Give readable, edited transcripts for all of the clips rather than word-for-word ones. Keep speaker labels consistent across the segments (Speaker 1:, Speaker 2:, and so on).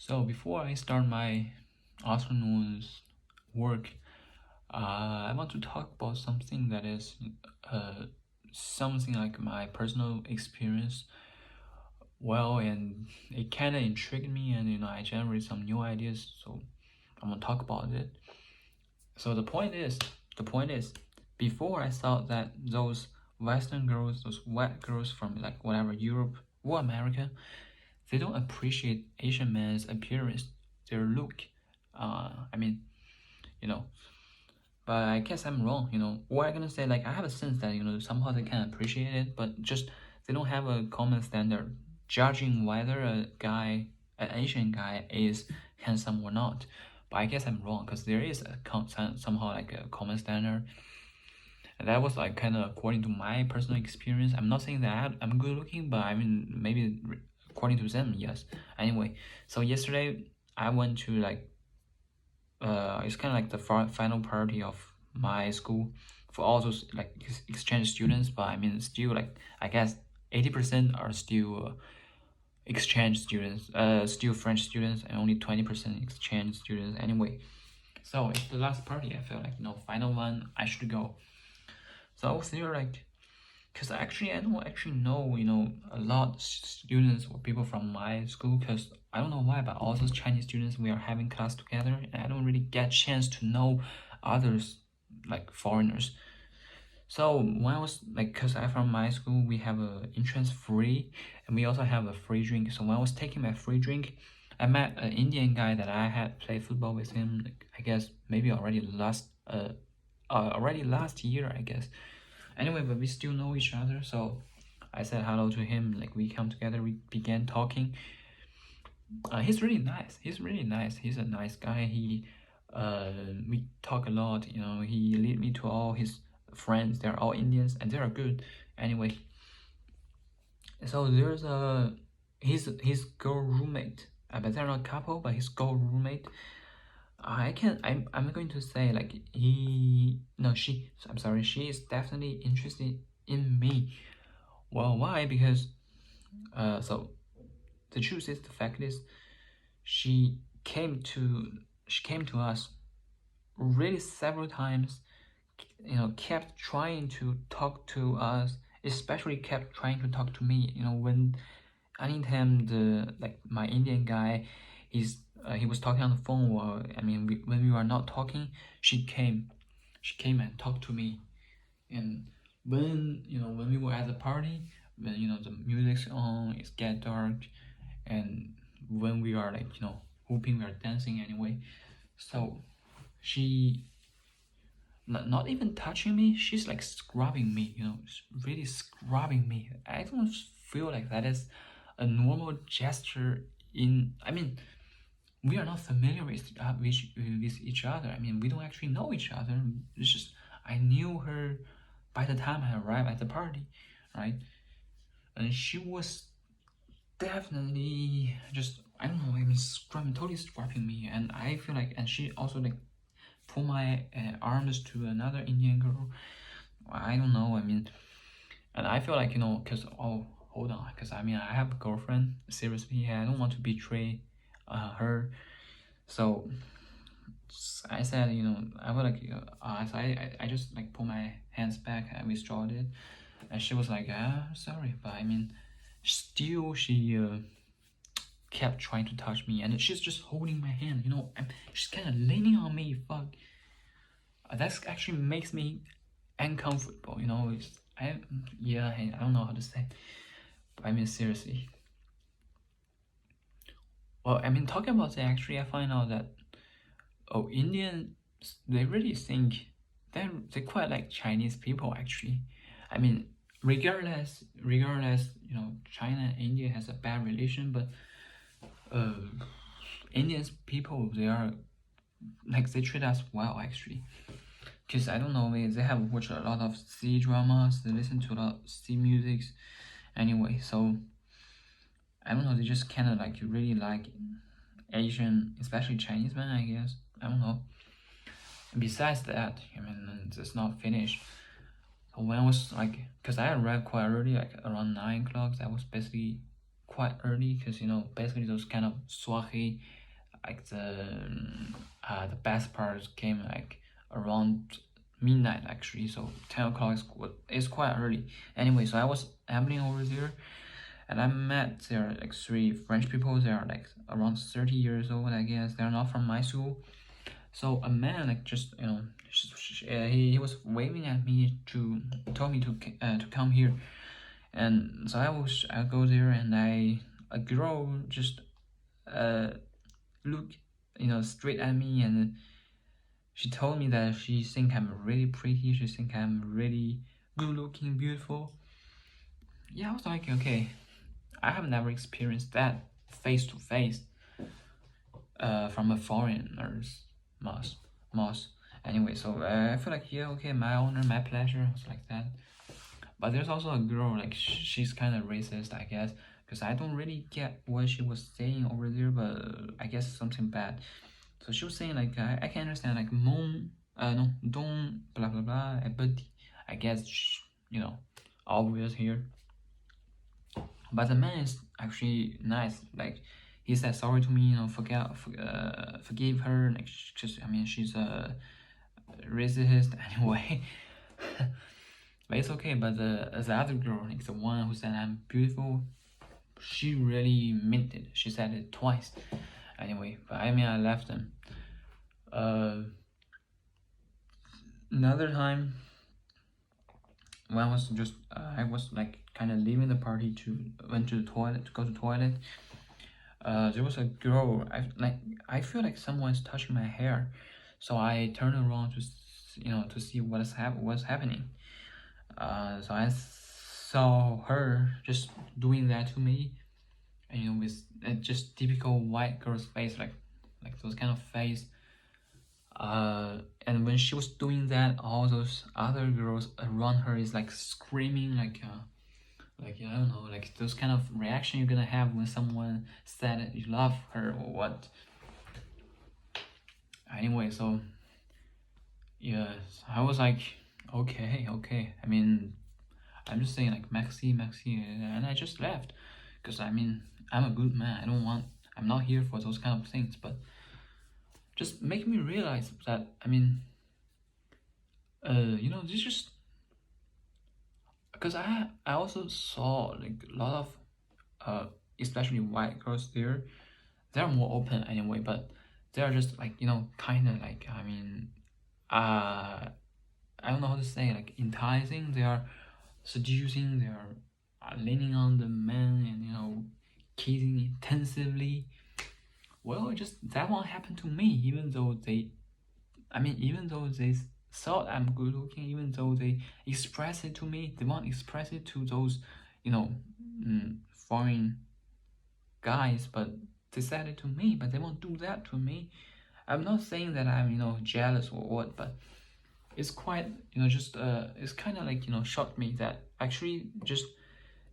Speaker 1: So before I start my afternoon's work, I want to talk about something that is uh, something like my personal experience. Well, and it kind of intrigued me, and I generated some new ideas. So I'm gonna talk about it. So the point is, before I thought that those Western girls, those white girls from like whatever Europe or America, they don't appreciate Asian men's appearance, their look. I mean, you know, but I guess I'm wrong. Or I'm gonna say like I have a sense that somehow they can appreciate it, but just they don't have a common standard judging whether an Asian guy, is handsome or not. But I guess I'm wrong because there is somehow like a common standard, and that was like kind of according to my personal experience. I'm not saying that I'm good looking, but I mean maybe according to them, yes. Anyway, so yesterday I went to like it's kind of like the final party of my school for all those like exchange students. But I mean still like I guess 80% are still exchange students, still French students, and only 20% exchange students. Anyway, so it's the last party. I felt like final one I should go. So I was there like, because actually I don't actually know a lot students or people from my school, because I don't know why, but all those Chinese students, we are having class together, and I don't really get chance to know others like foreigners. So when I was like, because I from my school, we have a entrance free, and we also have a free drink. So when I was taking my free drink, I met an Indian guy that I had played football with him, like, I guess maybe already last year, I guess. Anyway, but we still know each other, so I said hello to him. Like we come together, we began talking. He's really nice. He's really nice. He's a nice guy. We talk a lot. He lead me to all his friends. They're all Indians and they are good. Anyway, so there's his girl roommate. But they're not a couple, but his girl roommate. I'm going to say like he no she I'm sorry, she is definitely interested in me. Well, why? Because so the truth is, the fact is, she came to she came to us really several times. Kept trying to talk to us, especially kept trying to talk to me. When anytime the like my Indian guy, he was talking on the phone, or I mean when we were not talking, she came and talked to me. And when we were at the party, when the music's on, it's get dark, and when we are like hooping, we are dancing anyway. So she not even touching me, she's like scrubbing me, really scrubbing me. I don't feel like that is a normal gesture. I mean, we are not familiar with each other. I mean, we don't actually know each other. It's just I knew her by the time I arrived at the party, right? And she was definitely just, I don't know, I mean, totally scrubbing me. And I feel like, and she also like pull my arms to another Indian girl. I don't know. I mean, and I feel like because hold on, because I mean I have a girlfriend. Seriously, I don't want to betray her. So I said, I would like, so I just like pull my hands back and withdrawed it, and she was like, sorry, but I mean, still she kept trying to touch me, and she's just holding my hand, she's kind of leaning on me. Fuck, that actually makes me uncomfortable. Yeah, I don't know how to say, but I mean seriously. Well, I mean talking about that, actually, I find out that Indians, they really think they quite like Chinese people actually. I mean, regardless, China and India has a bad relation, but uh, Indians people, they are like, they treat us well actually. Cause I don't know, they have watched a lot of C dramas, they listen to a lot of C musics. Anyway, so I don't know, they just kind of like really like Asian, especially Chinese men, I guess. I don't know. And besides that, I mean, it's not finished. So when I was like, because I arrived quite early, like around 9 o'clock, that was basically quite early because basically those kind of soiree, like the best part came like around midnight actually, so 10 o'clock is quite early. Anyway, so I was ambling over there, and I met there like three French people. They are like around 30 years old, I guess. They're not from my school. So a man like just he was waving at me to tell me to come here, and so I go there, and a girl just uh look straight at me, and she told me that she think I'm really pretty, she think I'm really good looking, beautiful. Yeah, I was like, okay, I have never experienced that face to face from a foreigner's mouth. Anyway, so I feel like, yeah, okay, my honor, my pleasure, was like that. But there's also a girl, like she's kind of racist, I guess, because I don't really get what she was saying over there, but I guess something bad. So she was saying like, I can understand like mon, no, don't blah blah blah, but I guess obvious here. But the man is actually nice. Like he said sorry to me, forgive her. Like she's a racist anyway. But it's okay. But the other girl, like the one who said I'm beautiful, she really meant it. She said it twice. Anyway, but I left them. Another time when I was like kind of leaving the party to went to the toilet to go to the toilet. There was a girl. I feel like someone's touching my hair, so I turned around to see what's happening. So I saw her just doing that to me, and with just typical white girl's face, like those kind of face. And when she was doing that, all those other girls around her is like screaming, like I don't know, like those kind of reaction you're gonna have when someone said you love her or what. Anyway, so yeah, I was like, okay. I'm just saying like Maxi, and I just left, because I'm a good man. I'm not here for those kind of things, but just make me realize that this just because I also saw like a lot of especially white girls there. They're more open anyway, but they're just like kind of like I don't know how to say, like enticing. They are seducing. They are leaning on the man and kissing intensively. Well, just that won't happen to me, even though they thought I'm good looking, even though they express it to me, they won't express it to those, foreign guys, but they said it to me, but they won't do that to me. I'm not saying that I'm, jealous or what, but it's quite, just, it's kind of like, shocked me that actually just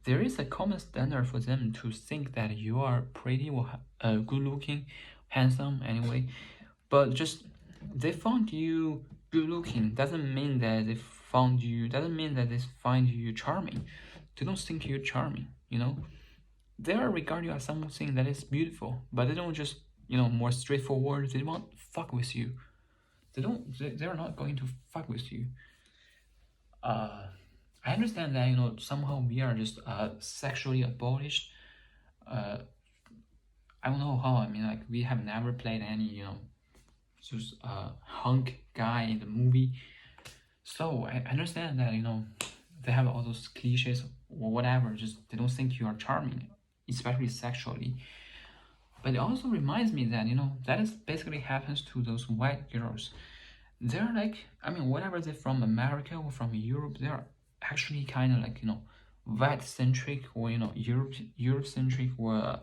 Speaker 1: there is a common standard for them to think that you are pretty or good looking, handsome anyway, but just they found you good looking doesn't mean that they find you charming. They don't think you're charming, they are regard you as something that is beautiful, but they don't just more straightforward. They won't fuck with you. They're not going to fuck with you. I understand that somehow we are just sexually abolished. I don't know how. Like we have never played any just hunk guy in the movie, so I understand that they have all those cliches or whatever. Just they don't think you are charming, especially sexually. But it also reminds me that that is basically happens to those white girls. They're like whatever they're from America or from Europe, they're actually kind of like white centric or Europe centric or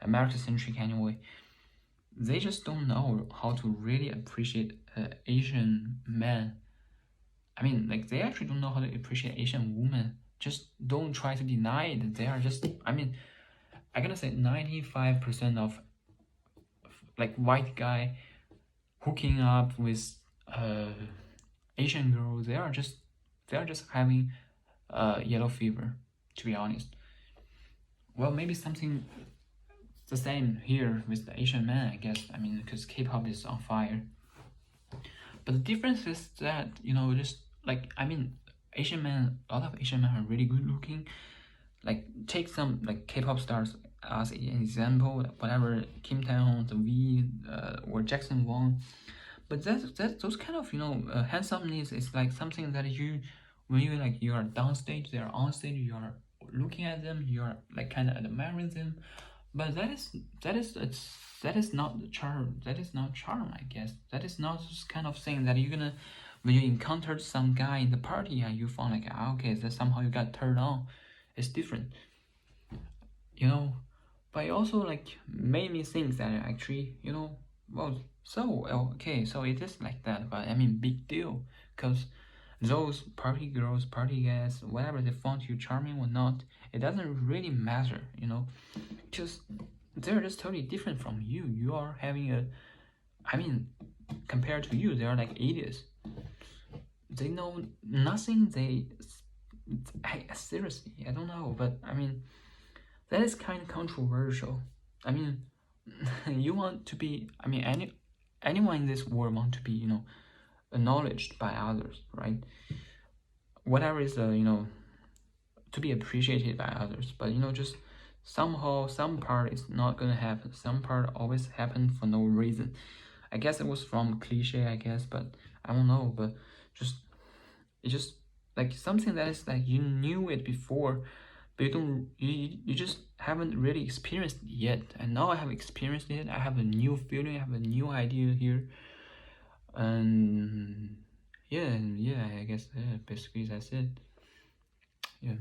Speaker 1: America centric anyway. They just don't know how to really appreciate Asian men. Like they actually don't know how to appreciate Asian women. Just don't try to deny it. They are just I gotta say 95% of like white guy hooking up with Asian girls, they are just having yellow fever, to be honest. well, maybe something the same here with the Asian man, I guess. I mean, because K-pop is on fire. But the difference is that, just like, I mean, Asian men, a lot of Asian men are really good looking. Like, take some like K-pop stars as an example, whatever, Kim Tae-hong, the V, or Jackson Wang. But that those kind of handsomeness is like something that when you are downstage, they are on stage, you are looking at them, you are like kind of admiring them. But that is not the charm. That is not charm, I guess. That is not this kind of thing that you're gonna when you encountered some guy in the party and you found like, okay, that somehow you got turned on. It's different, you know. But it also like made me think that actually, well, so okay, so it is like that. But I mean, big deal, because those party girls, party guys, whatever they found you charming or not, it doesn't really matter, just they're just totally different from you. You are having I mean, compared to you, they are like idiots. They know nothing. Seriously, I don't know, but I mean, that is kind of controversial. I mean, you want to be. I mean, anyone in this world want to be, acknowledged by others, right? Whatever is, to be appreciated by others. But just somehow some part is not gonna happen. Some part always happen for no reason. I guess it was from cliche, I guess, but I don't know. But it's just like something that is like you knew it before, but you just haven't really experienced it yet. And now I have experienced it. I have a new feeling. I have a new idea here, and yeah, I guess basically that's it. Yeah.